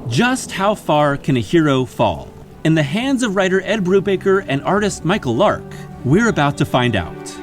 Just how far can a hero fall? In the hands of writer Ed Brubaker and artist Michael Lark, we're about to find out.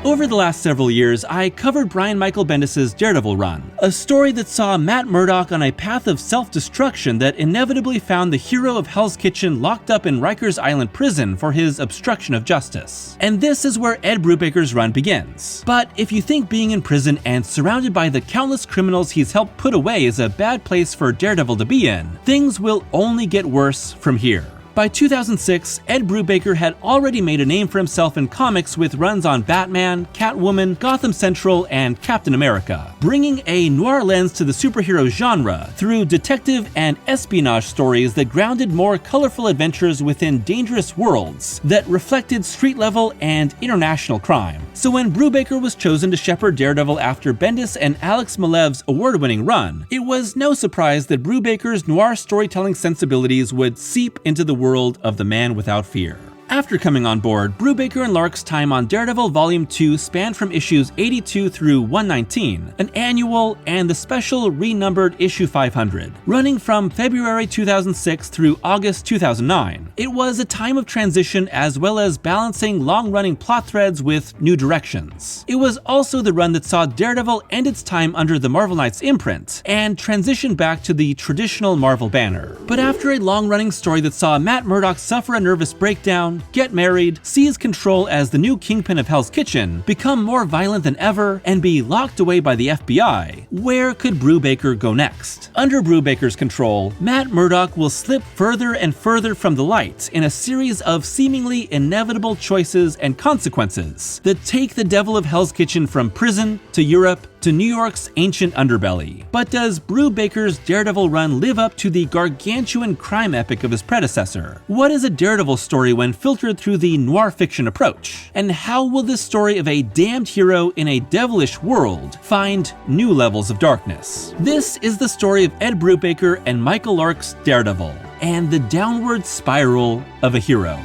Over the last several years, I covered Brian Michael Bendis' Daredevil run, a story that saw Matt Murdock on a path of self-destruction that inevitably found the hero of Hell's Kitchen locked up in Rikers Island prison for his obstruction of justice. And this is where Ed Brubaker's run begins. But if you think being in prison and surrounded by the countless criminals he's helped put away is a bad place for Daredevil to be in, things will only get worse from here. By 2006, Ed Brubaker had already made a name for himself in comics with runs on Batman, Catwoman, Gotham Central, and Captain America, bringing a noir lens to the superhero genre through detective and espionage stories that grounded more colorful adventures within dangerous worlds that reflected street-level and international crime. So when Brubaker was chosen to shepherd Daredevil after Bendis and Alex Malev's award-winning run, it was no surprise that Brubaker's noir storytelling sensibilities would seep into the world of the Man Without Fear. After coming on board, Brubaker and Lark's time on Daredevil Volume 2 spanned from issues 82 through 119, an annual and the special renumbered issue 500, running from February 2006 through August 2009. It was a time of transition as well as balancing long-running plot threads with new directions. It was also the run that saw Daredevil end its time under the Marvel Knights imprint and transition back to the traditional Marvel banner. But after a long-running story that saw Matt Murdock suffer a nervous breakdown, get married, seize control as the new kingpin of Hell's Kitchen, become more violent than ever, and be locked away by the FBI, where could Brubaker go next? Under Brubaker's control, Matt Murdock will slip further and further from the light in a series of seemingly inevitable choices and consequences that take the devil of Hell's Kitchen from prison to Europe to New York's ancient underbelly. But does Brubaker's Daredevil run live up to the gargantuan crime epic of his predecessor? What is a Daredevil story when filtered through the noir fiction approach? And how will this story of a damned hero in a devilish world find new levels of darkness? This is the story of Ed Brubaker and Michael Lark's Daredevil, and the downward spiral of a hero.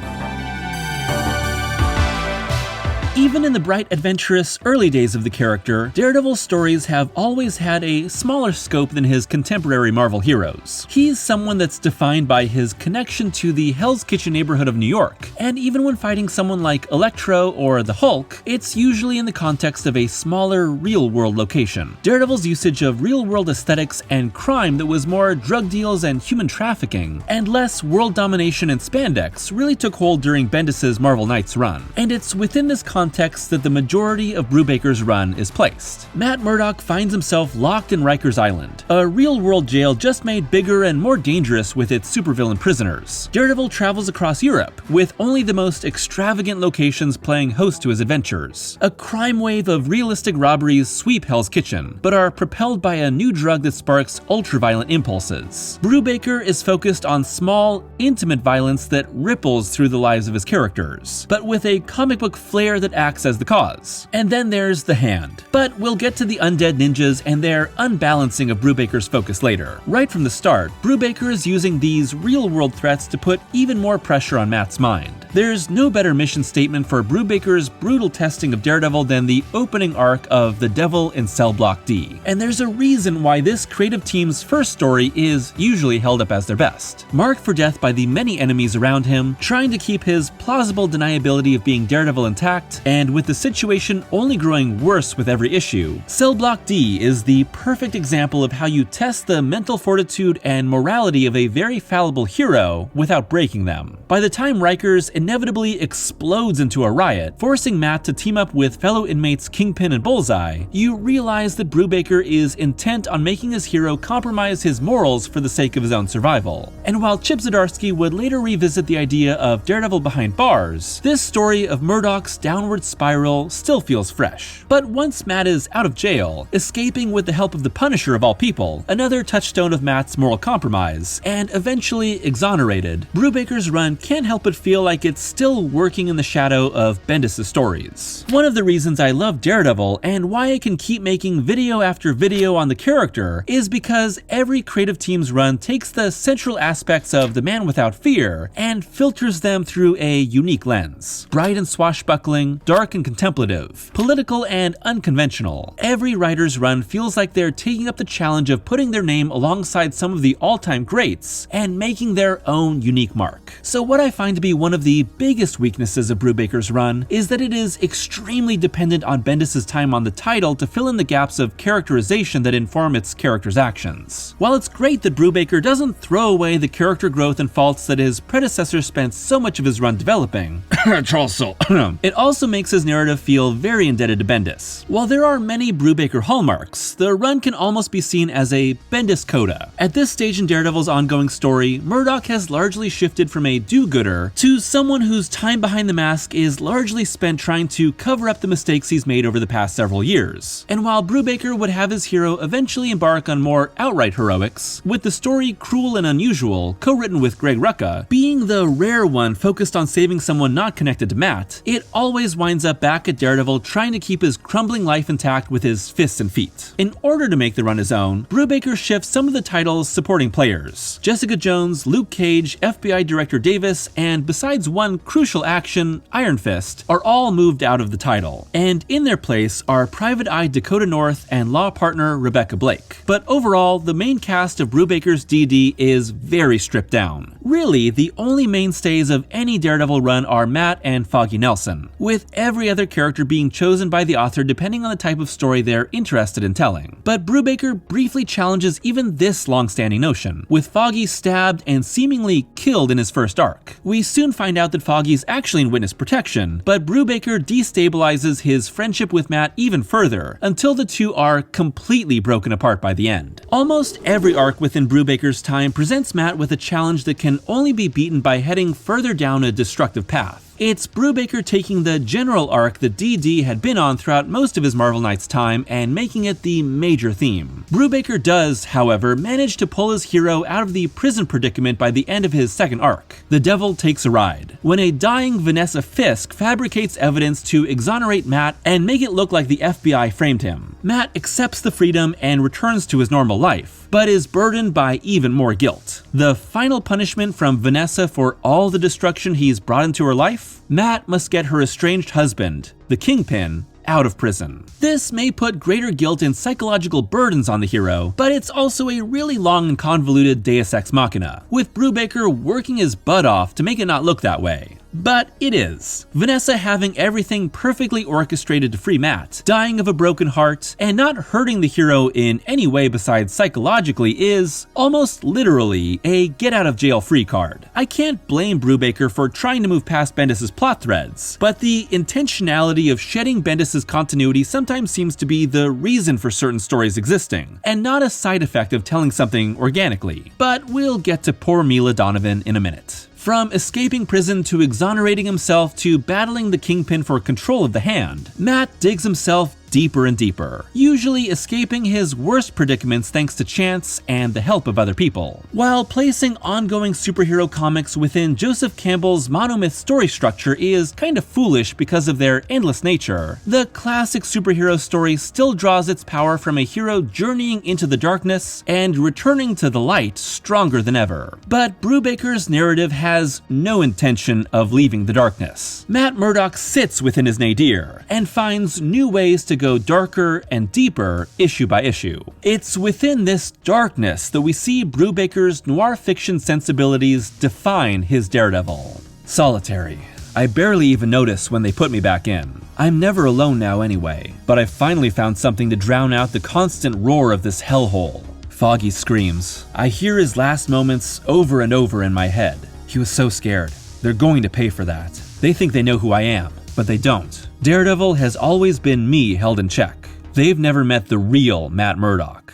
Even in the bright, adventurous early days of the character, Daredevil's stories have always had a smaller scope than his contemporary Marvel heroes. He's someone that's defined by his connection to the Hell's Kitchen neighborhood of New York, and even when fighting someone like Electro or the Hulk, it's usually in the context of a smaller, real-world location. Daredevil's usage of real-world aesthetics and crime that was more drug deals and human trafficking, and less world domination and spandex really took hold during Bendis' Marvel Knights run, and it's within this context that the majority of Brubaker's run is placed. Matt Murdock finds himself locked in Rikers Island, a real-world jail just made bigger and more dangerous with its supervillain prisoners. Daredevil travels across Europe, with only the most extravagant locations playing host to his adventures. A crime wave of realistic robberies sweep Hell's Kitchen, but are propelled by a new drug that sparks ultra-violent impulses. Brubaker is focused on small, intimate violence that ripples through the lives of his characters, but with a comic book flair that acts as the cause. And then there's The Hand. But we'll get to the undead ninjas and their unbalancing of Brubaker's focus later. Right from the start, Brubaker is using these real-world threats to put even more pressure on Matt's mind. There's no better mission statement for Brubaker's brutal testing of Daredevil than the opening arc of The Devil in Cell Block D. And there's a reason why this creative team's first story is usually held up as their best. Marked for death by the many enemies around him, trying to keep his plausible deniability of being Daredevil intact, and with the situation only growing worse with every issue, Cell Block D is the perfect example of how you test the mental fortitude and morality of a very fallible hero without breaking them. By the time Rikers inevitably explodes into a riot, forcing Matt to team up with fellow inmates Kingpin and Bullseye, you realize that Brubaker is intent on making his hero compromise his morals for the sake of his own survival. And while Chip Zdarsky would later revisit the idea of Daredevil behind bars, this story of Murdock's downward spiral still feels fresh. But once Matt is out of jail, escaping with the help of the Punisher of all people, another touchstone of Matt's moral compromise, and eventually exonerated, Brubaker's run can't help but feel like it's still working in the shadow of Bendis' stories. One of the reasons I love Daredevil and why I can keep making video after video on the character is because every creative team's run takes the central aspects of the Man Without Fear and filters them through a unique lens. Bright and swashbuckling, dark and contemplative, political and unconventional. Every writer's run feels like they're taking up the challenge of putting their name alongside some of the all-time greats and making their own unique mark. So what I find to be one of the biggest weaknesses of Brubaker's run is that it is extremely dependent on Bendis' time on the title to fill in the gaps of characterization that inform its character's actions. While it's great that Brubaker doesn't throw away the character growth and faults that his predecessor spent so much of his run developing, it also makes his narrative feel very indebted to Bendis. While there are many Brubaker hallmarks, the run can almost be seen as a Bendis coda. At this stage in Daredevil's ongoing story, Murdock has largely shifted from a do-gooder to someone whose time behind the mask is largely spent trying to cover up the mistakes he's made over the past several years. And while Brubaker would have his hero eventually embark on more outright heroics, with the story Cruel and Unusual, co-written with Greg Rucka, being the rare one focused on saving someone not connected to Matt, it always winds up back at Daredevil trying to keep his crumbling life intact with his fists and feet. In order to make the run his own, Brubaker shifts some of the title's supporting players. Jessica Jones, Luke Cage, FBI Director Davis, and besides one crucial action, Iron Fist, are all moved out of the title. And in their place are Private Eye Dakota North and law partner Rebecca Blake. But overall, the main cast of Brubaker's DD is very stripped down. Really, the only mainstays of any Daredevil run are Matt and Foggy Nelson, with every other character being chosen by the author depending on the type of story they're interested in telling. But Brubaker briefly challenges even this long-standing notion, with Foggy stabbed and seemingly killed in his first arc. We soon find out that Foggy's actually in witness protection, but Brubaker destabilizes his friendship with Matt even further, until the two are completely broken apart by the end. Almost every arc within Brubaker's time presents Matt with a challenge that can only be beaten by heading further down a destructive path. It's Brubaker taking the general arc that DD had been on throughout most of his Marvel Knights time and making it the major theme. Brubaker does, however, manage to pull his hero out of the prison predicament by the end of his second arc, The Devil Takes a Ride, when a dying Vanessa Fisk fabricates evidence to exonerate Matt and make it look like the FBI framed him. Matt accepts the freedom and returns to his normal life, but is burdened by even more guilt. The final punishment from Vanessa for all the destruction he's brought into her life? Matt must get her estranged husband, the Kingpin, out of prison. This may put greater guilt and psychological burdens on the hero, but it's also a really long and convoluted deus ex machina, with Brubaker working his butt off to make it not look that way. But it is. Vanessa having everything perfectly orchestrated to free Matt, dying of a broken heart, and not hurting the hero in any way besides psychologically is, almost literally, a get-out-of-jail-free card. I can't blame Brubaker for trying to move past Bendis' plot threads, but the intentionality of shedding Bendis' continuity sometimes seems to be the reason for certain stories existing, and not a side effect of telling something organically. But we'll get to poor Mila Donovan in a minute. From escaping prison to exonerating himself to battling the Kingpin for control of the Hand, Matt digs himself deeper and deeper, usually escaping his worst predicaments thanks to chance and the help of other people. While placing ongoing superhero comics within Joseph Campbell's monomyth story structure is kind of foolish because of their endless nature, the classic superhero story still draws its power from a hero journeying into the darkness and returning to the light stronger than ever. But Brubaker's narrative has no intention of leaving the darkness. Matt Murdock sits within his nadir and finds new ways to go darker and deeper issue by issue. It's within this darkness that we see Brubaker's noir fiction sensibilities define his Daredevil. Solitary. I barely even notice when they put me back in. I'm never alone now anyway, but I finally found something to drown out the constant roar of this hellhole. Foggy screams. I hear his last moments over and over in my head. He was so scared. They're going to pay for that. They think they know who I am, but they don't. Daredevil has always been me held in check. They've never met the real Matt Murdock.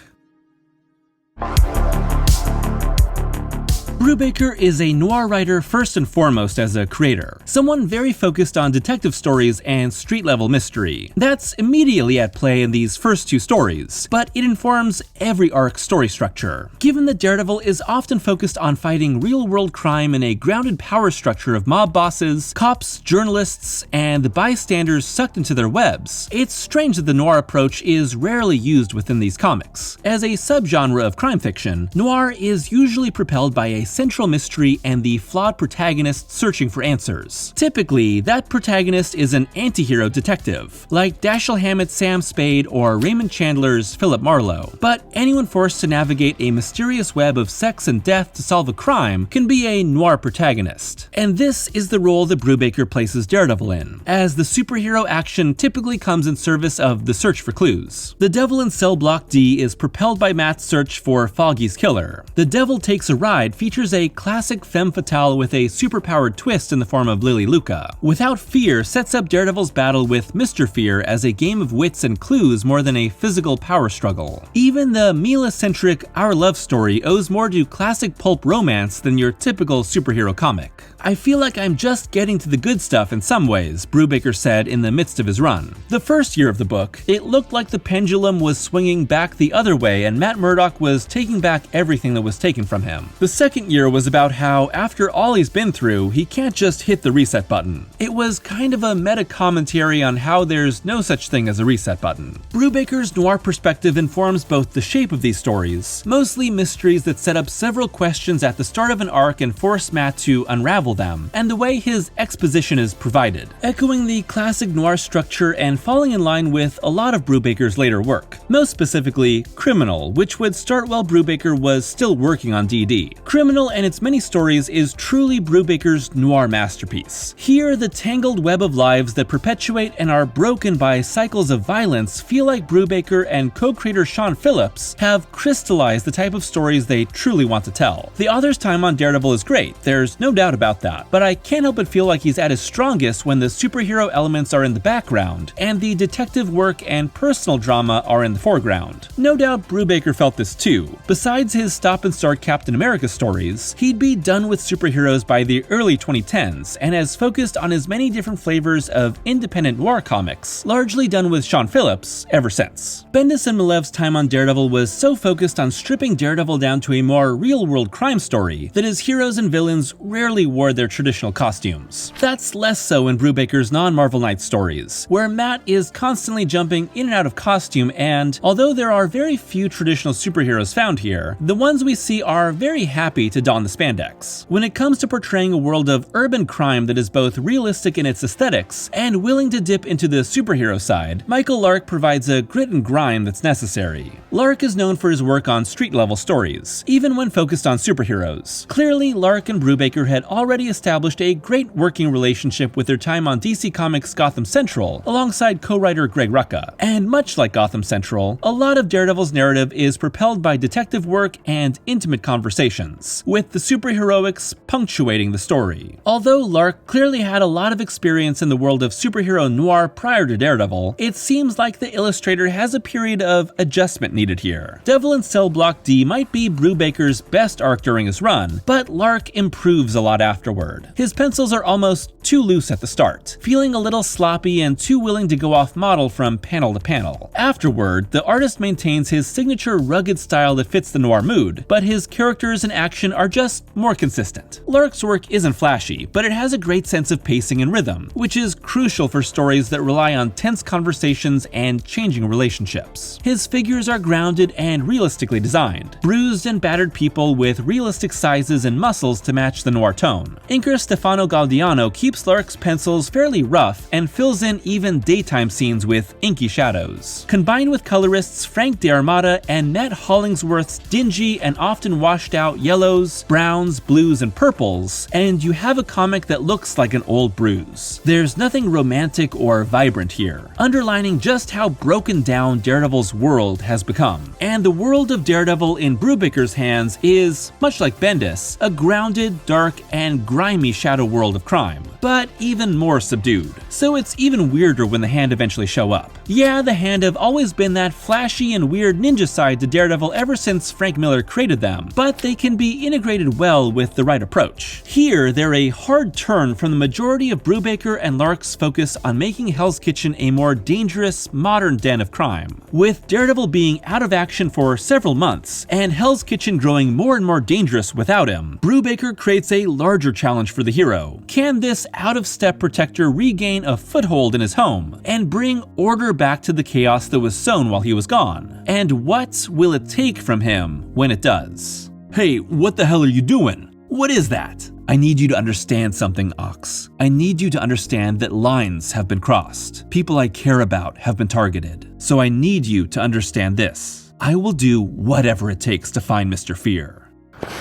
Brubaker is a noir writer first and foremost as a creator, someone very focused on detective stories and street-level mystery. That's immediately at play in these first two stories, but it informs every arc's story structure. Given that Daredevil is often focused on fighting real-world crime in a grounded power structure of mob bosses, cops, journalists, and the bystanders sucked into their webs, it's strange that the noir approach is rarely used within these comics. As a subgenre of crime fiction, noir is usually propelled by a central mystery and the flawed protagonist searching for answers. Typically, that protagonist is an anti-hero detective, like Dashiell Hammett's Sam Spade or Raymond Chandler's Philip Marlowe. But anyone forced to navigate a mysterious web of sex and death to solve a crime can be a noir protagonist. And this is the role that Brubaker places Daredevil in, as the superhero action typically comes in service of the search for clues. The Devil in Cell Block D is propelled by Matt's search for Foggy's killer. The Devil Takes a Ride features a classic femme fatale with a superpowered twist in the form of Lily Luca. Without Fear sets up Daredevil's battle with Mr. Fear as a game of wits and clues more than a physical power struggle. Even the Mila-centric Our Love Story owes more to classic pulp romance than your typical superhero comic. I feel like I'm just getting to the good stuff in some ways, Brubaker said in the midst of his run. The first year of the book, it looked like the pendulum was swinging back the other way and Matt Murdock was taking back everything that was taken from him. The second year was about how, after all he's been through, he can't just hit the reset button. It was kind of a meta commentary on how there's no such thing as a reset button. Brubaker's noir perspective informs both the shape of these stories, mostly mysteries that set up several questions at the start of an arc and force Matt to unravel them, and the way his exposition is provided, echoing the classic noir structure and falling in line with a lot of Brubaker's later work, most specifically Criminal, which would start while Brubaker was still working on DD. Criminal and its many stories is truly Brubaker's noir masterpiece. Here, the tangled web of lives that perpetuate and are broken by cycles of violence feel like Brubaker and co-creator Sean Phillips have crystallized the type of stories they truly want to tell. The author's time on Daredevil is great, there's no doubt about that, but I can't help but feel like he's at his strongest when the superhero elements are in the background and the detective work and personal drama are in the foreground. No doubt Brubaker felt this too. Besides his stop-and-start Captain America stories, he'd be done with superheroes by the early 2010s and has focused on as many different flavors of independent noir comics, largely done with Sean Phillips, ever since. Bendis and Milev's time on Daredevil was so focused on stripping Daredevil down to a more real-world crime story that his heroes and villains rarely wore their traditional costumes. That's less so in Brubaker's non-Marvel Knights stories, where Matt is constantly jumping in and out of costume, and although there are very few traditional superheroes found here, the ones we see are very happy to don the spandex. When it comes to portraying a world of urban crime that is both realistic in its aesthetics and willing to dip into the superhero side, Michael Lark provides a grit and grime that's necessary. Lark is known for his work on street-level stories, even when focused on superheroes. Clearly, Lark and Brubaker had already established a great working relationship with their time on DC Comics' Gotham Central, alongside co-writer Greg Rucka. And much like Gotham Central, a lot of Daredevil's narrative is propelled by detective work and intimate conversations, with the superheroics punctuating the story. Although Lark clearly had a lot of experience in the world of superhero noir prior to Daredevil, it seems like the illustrator has a period of adjustment needed here. Devil in Cell Block D might be Brubaker's best arc during his run, but Lark improves a lot afterward. His pencils are almost too loose at the start, feeling a little sloppy and too willing to go off model from panel to panel. Afterward, the artist maintains his signature rugged style that fits the noir mood, but his characters and action are just more consistent. Lark's work isn't flashy, but it has a great sense of pacing and rhythm, which is crucial for stories that rely on tense conversations and changing relationships. His figures are grounded and realistically designed, bruised and battered people with realistic sizes and muscles to match the noir tone. Inker Stefano Galdiano keeps Lark's pencils fairly rough and fills in even daytime scenes with inky shadows. Combined with colorists Frank D'Armata and Nat Hollingsworth's dingy and often washed out yellows, browns, blues, and purples, and you have a comic that looks like an old bruise. There's nothing romantic or vibrant here, underlining just how broken down Daredevil's world has become. And the world of Daredevil in Brubaker's hands is, much like Bendis, a grounded, dark, and grimy shadow world of crime, but even more subdued. So it's even weirder when the Hand eventually show up. Yeah, the Hand have always been that flashy and weird ninja side to Daredevil ever since Frank Miller created them, but they can be integrated well with the right approach. Here, they're a hard turn from the majority of Brubaker and Lark's focus on making Hell's Kitchen a more dangerous, modern den of crime. With Daredevil being out of action for several months, and Hell's Kitchen growing more and more dangerous without him, Brubaker creates a larger challenge for the hero. Can this out-of-step protector regain a foothold in his home, and bring order back to the chaos that was sown while he was gone? And what will it take from him when it does? Hey, what the hell are you doing? What is that? I need you to understand something, Ox. I need you to understand that lines have been crossed. People I care about have been targeted. So I need you to understand this. I will do whatever it takes to find Mr. Fear.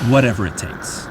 Whatever it takes.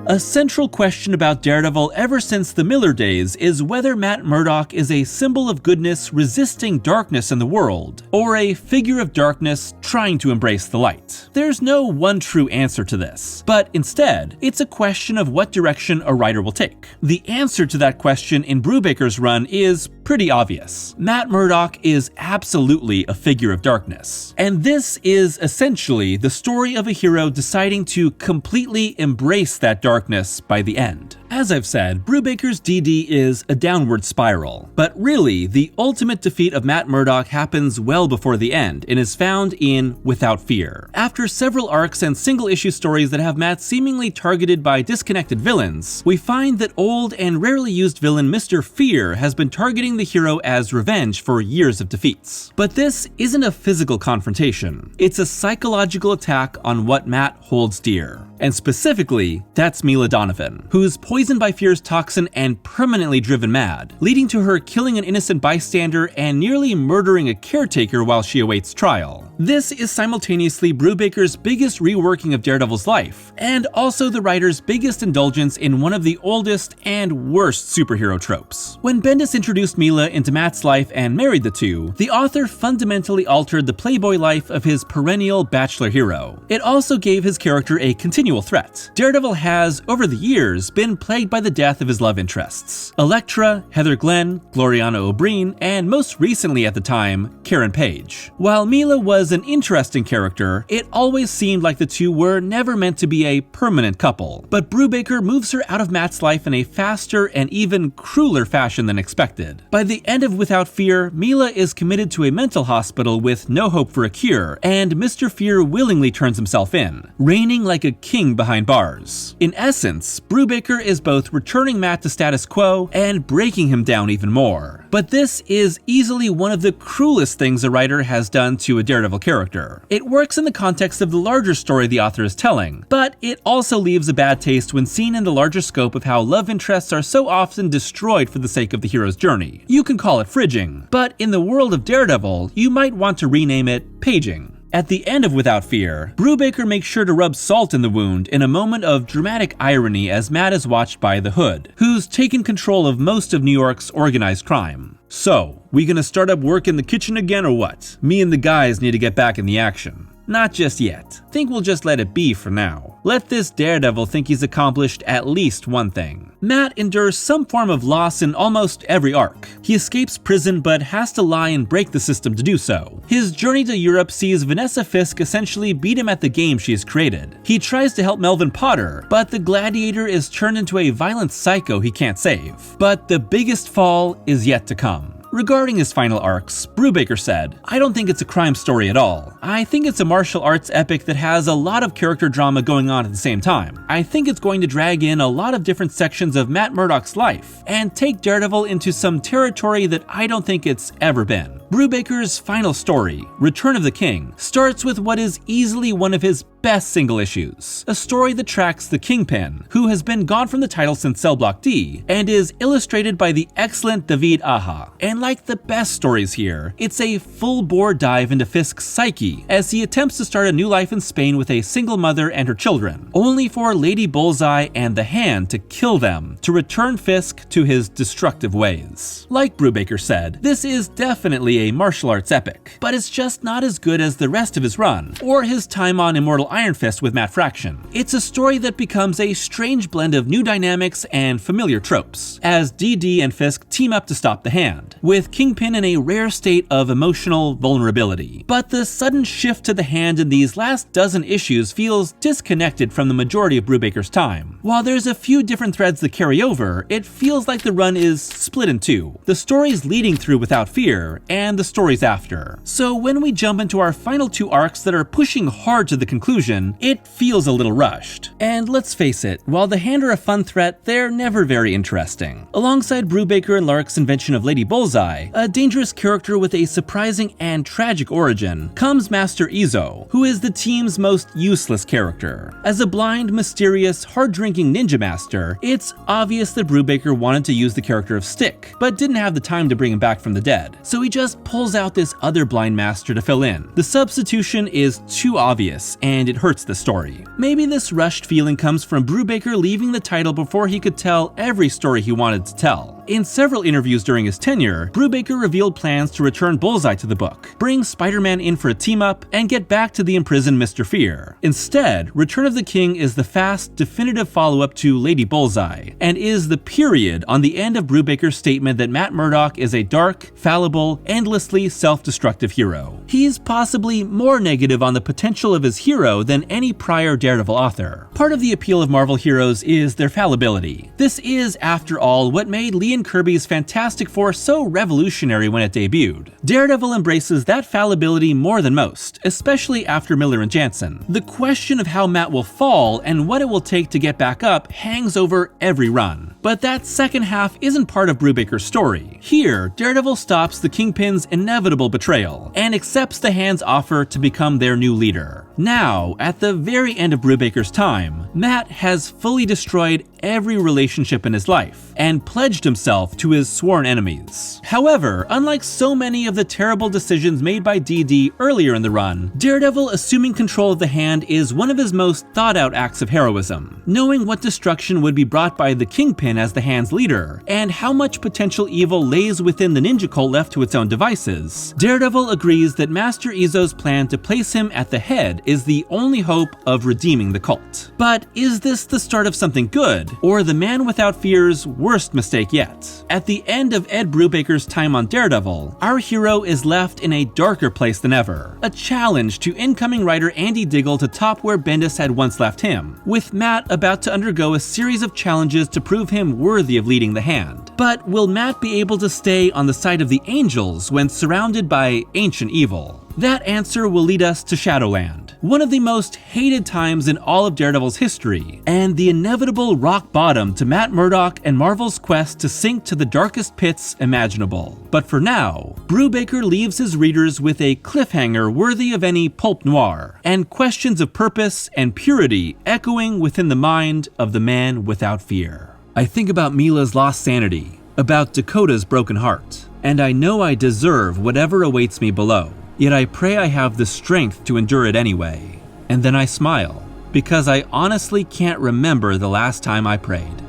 A central question about Daredevil ever since the Miller days is whether Matt Murdock is a symbol of goodness resisting darkness in the world, or a figure of darkness trying to embrace the light. There's no one true answer to this, but instead, it's a question of what direction a writer will take. The answer to that question in Brubaker's run is pretty obvious. Matt Murdock is absolutely a figure of darkness, and this is essentially the story of a hero deciding to completely embrace that darkness by the end. As I've said, Brubaker's DD is a downward spiral, but really, the ultimate defeat of Matt Murdock happens well before the end and is found in Without Fear. After several arcs and single-issue stories that have Matt seemingly targeted by disconnected villains, we find that old and rarely used villain Mr. Fear has been targeting the hero as revenge for years of defeats. But this isn't a physical confrontation, it's a psychological attack on what Matt holds dear. And specifically, that's Mila Donovan, who's poisoned by Fear's toxin and permanently driven mad, leading to her killing an innocent bystander and nearly murdering a caretaker while she awaits trial. This is simultaneously Brubaker's biggest reworking of Daredevil's life, and also the writer's biggest indulgence in one of the oldest and worst superhero tropes. When Bendis introduced Mila into Matt's life and married the two, the author fundamentally altered the playboy life of his perennial bachelor hero. It also gave his character a continual threat. Daredevil has, over the years, been plagued by the death of his love interests: Elektra, Heather Glenn, Gloriana O'Brien, and most recently at the time, Karen Page. While Mila was an interesting character, it always seemed like the two were never meant to be a permanent couple. But Brubaker moves her out of Matt's life in a faster and even crueler fashion than expected. By the end of Without Fear, Mila is committed to a mental hospital with no hope for a cure, and Mr. Fear willingly turns himself in, reigning like a king behind bars. In essence, Brubaker is both returning Matt to status quo and breaking him down even more. But this is easily one of the cruelest things a writer has done to a Daredevil character. It works in the context of the larger story the author is telling, but it also leaves a bad taste when seen in the larger scope of how love interests are so often destroyed for the sake of the hero's journey. You can call it fridging, but in the world of Daredevil, you might want to rename it paging. At the end of Without Fear, Brubaker makes sure to rub salt in the wound in a moment of dramatic irony as Matt is watched by the Hood, who's taken control of most of New York's organized crime. So, we gonna start up work in the kitchen again or what? Me and the guys need to get back in the action. Not just yet. Think we'll just let it be for now. Let this Daredevil think he's accomplished at least one thing. Matt endures some form of loss in almost every arc. He escapes prison but has to lie and break the system to do so. His journey to Europe sees Vanessa Fisk essentially beat him at the game she has created. He tries to help Melvin Potter, but the gladiator is turned into a violent psycho he can't save. But the biggest fall is yet to come. Regarding his final arcs, Brubaker said, "I don't think it's a crime story at all. I think it's a martial arts epic that has a lot of character drama going on at the same time. I think it's going to drag in a lot of different sections of Matt Murdock's life and take Daredevil into some territory that I don't think it's ever been." Brubaker's final story, Return of the King, starts with what is easily one of his best single issues, a story that tracks the Kingpin, who has been gone from the title since Cell Block D, and is illustrated by the excellent David Aja. And like the best stories here, it's a full-bore dive into Fisk's psyche as he attempts to start a new life in Spain with a single mother and her children, only for Lady Bullseye and the Hand to kill them, to return Fisk to his destructive ways. Like Brubaker said, this is definitely a martial arts epic, but it's just not as good as the rest of his run, or his time on Immortal Iron Fist with Matt Fraction. It's a story that becomes a strange blend of new dynamics and familiar tropes, as DD and Fisk team up to stop the Hand, with Kingpin in a rare state of emotional vulnerability. But the sudden shift to the Hand in these last dozen issues feels disconnected from the majority of Brubaker's time. While there's a few different threads that carry over, it feels like the run is split in two. The stories leading through Without Fear, and the stories after. So when we jump into our final two arcs that are pushing hard to the conclusion, it feels a little rushed. And let's face it, while the Hand are a fun threat, they're never very interesting. Alongside Brubaker and Lark's invention of Lady Bullseye, a dangerous character with a surprising and tragic origin, comes Master Izo, who is the team's most useless character. As a blind, mysterious, hard-drinking ninja master, it's obvious that Brubaker wanted to use the character of Stick, but didn't have the time to bring him back from the dead, so he just pulls out this other blind master to fill in. The substitution is too obvious, and it hurts the story. Maybe this rushed feeling comes from Brubaker leaving the title before he could tell every story he wanted to tell. In several interviews during his tenure, Brubaker revealed plans to return Bullseye to the book, bring Spider-Man in for a team-up, and get back to the imprisoned Mr. Fear. Instead, Return of the King is the fast, definitive follow-up to Lady Bullseye, and is the period on the end of Brubaker's statement that Matt Murdock is a dark, fallible, endlessly self-destructive hero. He's possibly more negative on the potential of his hero than any prior Daredevil author. Part of the appeal of Marvel heroes is their fallibility. This is, after all, what made Lee and Kirby's Fantastic Four so revolutionary when it debuted. Daredevil embraces that fallibility more than most, especially after Miller and Jansen. The question of how Matt will fall and what it will take to get back up hangs over every run. But that second half isn't part of Brubaker's story. Here, Daredevil stops the Kingpin's inevitable betrayal and accepts the Hand's offer to become their new leader. Now, at the very end of Brubaker's time, Matt has fully destroyed every relationship in his life and pledged himself to his sworn enemies. However, unlike so many of the terrible decisions made by DD earlier in the run, Daredevil assuming control of the Hand is one of his most thought-out acts of heroism. Knowing what destruction would be brought by the Kingpin as the Hand's leader, and how much potential evil lays within the ninja cult left to its own devices, Daredevil agrees that Master Izo's plan to place him at the head is the only hope of redeeming the cult. But is this the start of something good, or the Man Without Fear's worst mistake yet? At the end of Ed Brubaker's time on Daredevil, our hero is left in a darker place than ever, a challenge to incoming writer Andy Diggle to top where Bendis had once left him, with Matt about to undergo a series of challenges to prove him worthy of leading the Hand. But will Matt be able to stay on the side of the angels when surrounded by ancient evil? That answer will lead us to Shadowland, one of the most hated times in all of Daredevil's history, and the inevitable rock bottom to Matt Murdock and Marvel's quest to sink to the darkest pits imaginable. But for now, Brubaker leaves his readers with a cliffhanger worthy of any pulp noir, and questions of purpose and purity echoing within the mind of the Man Without Fear. I think about Mila's lost sanity, about Dakota's broken heart, and I know I deserve whatever awaits me below. Yet I pray I have the strength to endure it anyway. And then I smile, because I honestly can't remember the last time I prayed.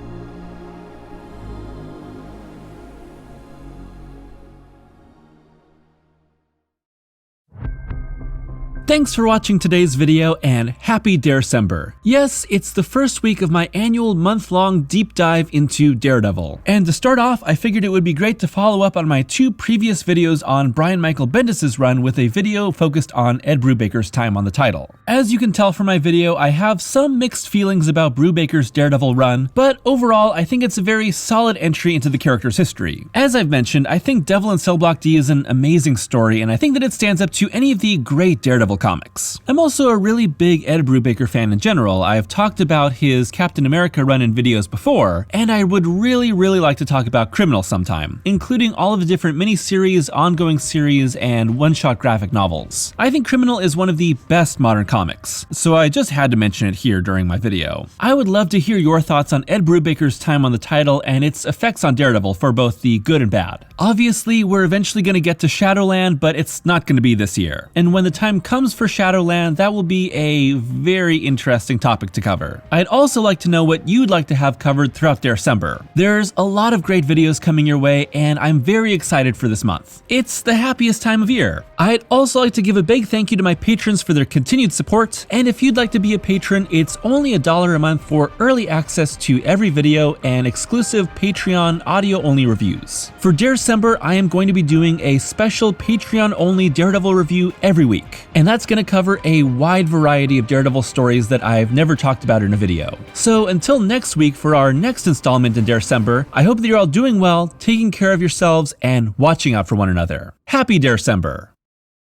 Thanks for watching today's video, and happy Darecember. Yes, it's the first week of my annual month-long deep dive into Daredevil. And to start off, I figured it would be great to follow up on my two previous videos on Brian Michael Bendis' run with a video focused on Ed Brubaker's time on the title. As you can tell from my video, I have some mixed feelings about Brubaker's Daredevil run, but overall, I think it's a very solid entry into the character's history. As I've mentioned, I think Devil in Cell Block D is an amazing story, and I think that it stands up to any of the great Daredevil comics. I'm also a really big Ed Brubaker fan in general. I've talked about his Captain America run in videos before, and I would really like to talk about Criminal sometime, including all of the different miniseries, ongoing series, and one-shot graphic novels. I think Criminal is one of the best modern comics, so I just had to mention it here during my video. I would love to hear your thoughts on Ed Brubaker's time on the title and its effects on Daredevil for both the good and bad. Obviously, we're eventually going to get to Shadowland, but it's not going to be this year. And when the time comes comes for Shadowland, that will be a very interesting topic to cover. I'd also like to know what you'd like to have covered throughout December. There's a lot of great videos coming your way, and I'm very excited for this month. It's the happiest time of year. I'd also like to give a big thank you to my patrons for their continued support, and if you'd like to be a patron, it's only $1 a month for early access to every video and exclusive Patreon audio-only reviews. For December, I am going to be doing a special Patreon-only Daredevil review every week, and that's going to cover a wide variety of Daredevil stories that I've never talked about in a video. So until next week for our next installment in December, I hope that you're all doing well, taking care of yourselves, and watching out for one another. Happy December!